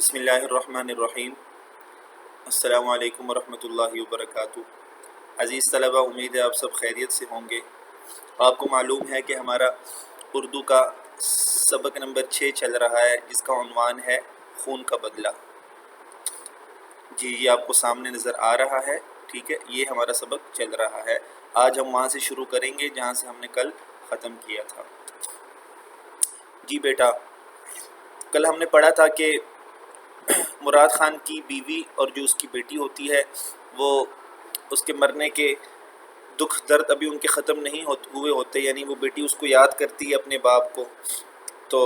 بسم اللہ الرحمن الرحیم۔ السلام علیکم ورحمۃ اللہ وبرکاتہ۔ عزیز طلبہ، امید ہے آپ سب خیریت سے ہوں گے۔ آپ کو معلوم ہے کہ ہمارا اردو کا سبق نمبر 6 چل رہا ہے، جس کا عنوان ہے خون کا بدلہ۔ جی یہ آپ کو سامنے نظر آ رہا ہے، ٹھیک ہے، یہ ہمارا سبق چل رہا ہے۔ آج ہم وہاں سے شروع کریں گے جہاں سے ہم نے کل ختم کیا تھا۔ جی بیٹا، کل ہم نے پڑھا تھا کہ مراد خان کی بیوی اور جو اس کی بیٹی ہوتی ہے، وہ اس کے مرنے کے دکھ درد ابھی ان کے ختم نہیں ہوئے ہوتے، یعنی وہ بیٹی اس کو یاد کرتی ہے اپنے باپ کو۔ تو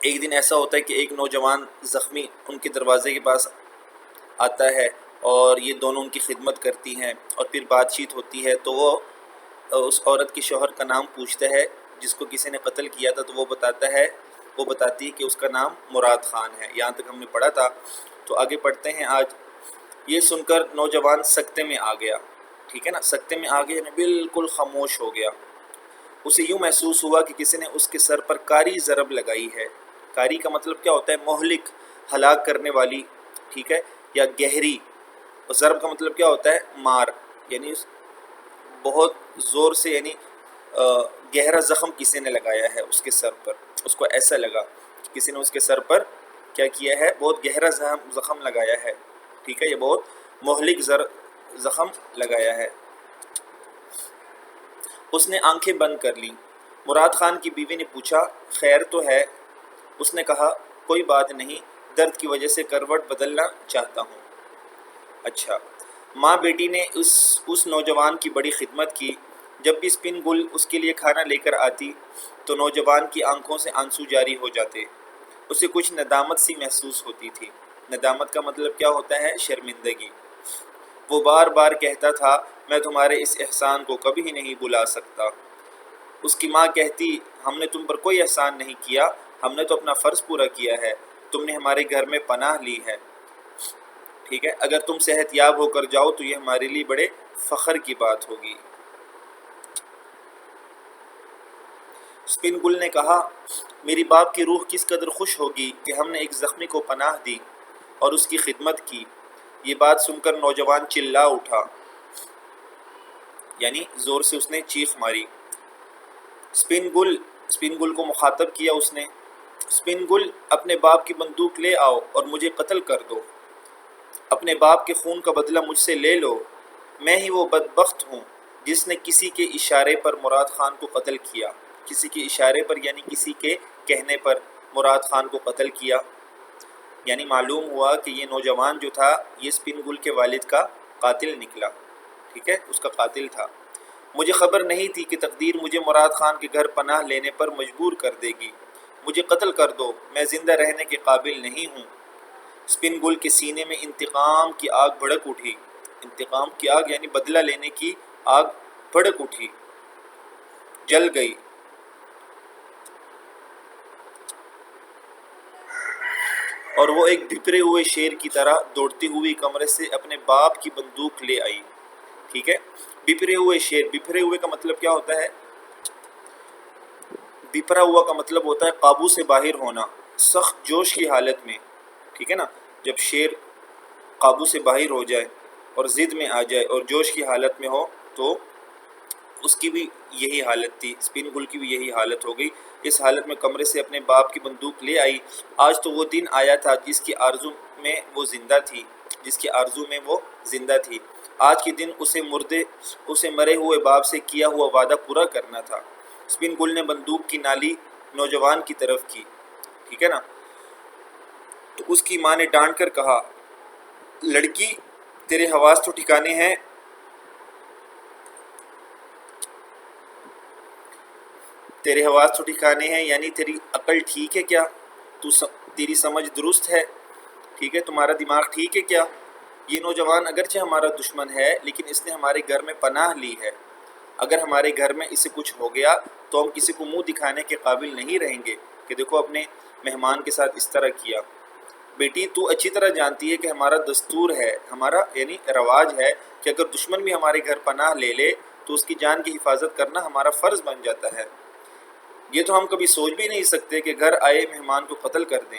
ایک دن ایسا ہوتا ہے کہ ایک نوجوان زخمی ان کے دروازے کے پاس آتا ہے اور یہ دونوں ان کی خدمت کرتی ہیں اور پھر بات چیت ہوتی ہے۔ تو وہ اس عورت کے شوہر کا نام پوچھتا ہے جس کو کسی نے قتل کیا تھا، تو وہ بتاتی ہے کہ اس کا نام مراد خان ہے۔ یہاں تک ہم نے پڑھا تھا، تو آگے پڑھتے ہیں آج۔ یہ سن کر نوجوان سکتے میں آ گیا، ٹھیک ہے نا، سکتے میں آ گیا یعنی بالکل خاموش ہو گیا۔ اسے یوں محسوس ہوا کہ کسی نے اس کے سر پر کاری ضرب لگائی ہے۔ کاری کا مطلب کیا ہوتا ہے؟ مہلک، ہلاک کرنے والی، ٹھیک ہے، یا گہری۔ اور ضرب کا مطلب کیا ہوتا ہے؟ مار، یعنی بہت زور سے، یعنی گہرا زخم کسی نے لگایا ہے اس کے سر پر۔ اس کو ایسا لگا کہ کسی نے اس کے سر پر کیا کیا ہے؟ بہت گہرا زخم لگایا ہے، ٹھیک ہے، یہ بہت مہلک زخم لگایا ہے۔ اس نے آنکھیں بند کر لیں۔ مراد خان کی بیوی نے پوچھا، خیر تو ہے؟ اس نے کہا، کوئی بات نہیں، درد کی وجہ سے کروٹ بدلنا چاہتا ہوں۔ اچھا۔ ماں بیٹی نے اس نوجوان کی بڑی خدمت کی۔ جب بھی اسپن گل اس کے لیے کھانا لے کر آتی تو نوجوان کی آنکھوں سے آنسو جاری ہو جاتے۔ اسے کچھ ندامت سی محسوس ہوتی تھی۔ ندامت کا مطلب کیا ہوتا ہے؟ شرمندگی۔ وہ بار بار کہتا تھا، میں تمہارے اس احسان کو کبھی نہیں بھلا سکتا۔ اس کی ماں کہتی، ہم نے تم پر کوئی احسان نہیں کیا، ہم نے تو اپنا فرض پورا کیا ہے، تم نے ہمارے گھر میں پناہ لی ہے، ٹھیک ہے، اگر تم صحت یاب ہو کر جاؤ تو یہ ہمارے لیے بڑے فخر کی بات ہوگی۔ اسپن گل نے کہا، میری باپ کی روح کس قدر خوش ہوگی کہ ہم نے ایک زخمی کو پناہ دی اور اس کی خدمت کی۔ یہ بات سن کر نوجوان چلا اٹھا، یعنی زور سے اس نے چیخ ماری۔ اسپن گل کو مخاطب کیا اس نے، اسپن گل، اپنے باپ کی بندوق لے آؤ اور مجھے قتل کر دو۔ اپنے باپ کے خون کا بدلہ مجھ سے لے لو۔ میں ہی وہ بدبخت ہوں جس نے کسی کے اشارے پر مراد خان کو قتل کیا۔ کسی کے اشارے پر یعنی کسی کے کہنے پر مراد خان کو قتل کیا۔ یعنی معلوم ہوا کہ یہ نوجوان جو تھا یہ اسپن گل کے والد کا قاتل نکلا، ٹھیک ہے، اس کا قاتل تھا۔ مجھے خبر نہیں تھی کہ تقدیر مجھے مراد خان کے گھر پناہ لینے پر مجبور کر دے گی۔ مجھے قتل کر دو، میں زندہ رہنے کے قابل نہیں ہوں۔ اسپن گل کے سینے میں انتقام کی آگ بھڑک اٹھی۔ انتقام کی آگ یعنی بدلہ لینے کی آگ بھڑک اٹھی، جل گئی۔ اور وہ ایک بھپرے ہوئے شیر کی طرح دوڑتی ہوئی کمرے سے اپنے باپ کی بندوق لے آئی، ٹھیک ہے۔ بھپرے ہوئے شیر، بھپرے ہوئے کا مطلب کیا ہوتا ہے؟ بھپرا ہوا کا مطلب ہوتا ہے قابو سے باہر ہونا، سخت جوش کی حالت میں، ٹھیک ہے نا۔ جب شیر قابو سے باہر ہو جائے اور ضد میں آ جائے اور جوش کی حالت میں ہو تو اس کی بھی یہی حالت تھی، اسپن گل کی بھی یہی حالت ہو گئی۔ اس حالت میں کمرے سے اپنے باپ کی بندوق لے آئی۔ آج تو وہ دن آیا تھا جس کی آرزو میں وہ زندہ تھی۔ آج کے دن اسے مرے ہوئے باپ سے کیا ہوا وعدہ پورا کرنا تھا۔ اسپن گل نے بندوق کی نالی نوجوان کی طرف کی، ٹھیک ہے نا۔ تو اس کی ماں نے ڈانٹ کر کہا، لڑکی، تیرے حواس تو ٹھکانے ہیں؟ تیرے حواس تو ٹھکانے ہیں یعنی تیری عقل ٹھیک ہے کیا؟ تیری سمجھ درست ہے، ٹھیک ہے، تمہارا دماغ ٹھیک ہے کیا؟ یہ نوجوان اگرچہ ہمارا دشمن ہے لیکن اس نے ہمارے گھر میں پناہ لی ہے۔ اگر ہمارے گھر میں اسے کچھ ہو گیا تو ہم کسی کو منہ دکھانے کے قابل نہیں رہیں گے کہ دیکھو اپنے مہمان کے ساتھ اس طرح کیا۔ بیٹی، تو اچھی طرح جانتی ہے کہ ہمارا دستور ہے، ہمارا یعنی رواج ہے کہ اگر دشمن بھی ہمارے گھر پناہ لے لے تو اس کی جان کی حفاظت کرنا ہمارا فرض بن جاتا ہے۔ یہ تو ہم کبھی سوچ بھی نہیں سکتے کہ گھر آئے مہمان کو قتل کر دیں۔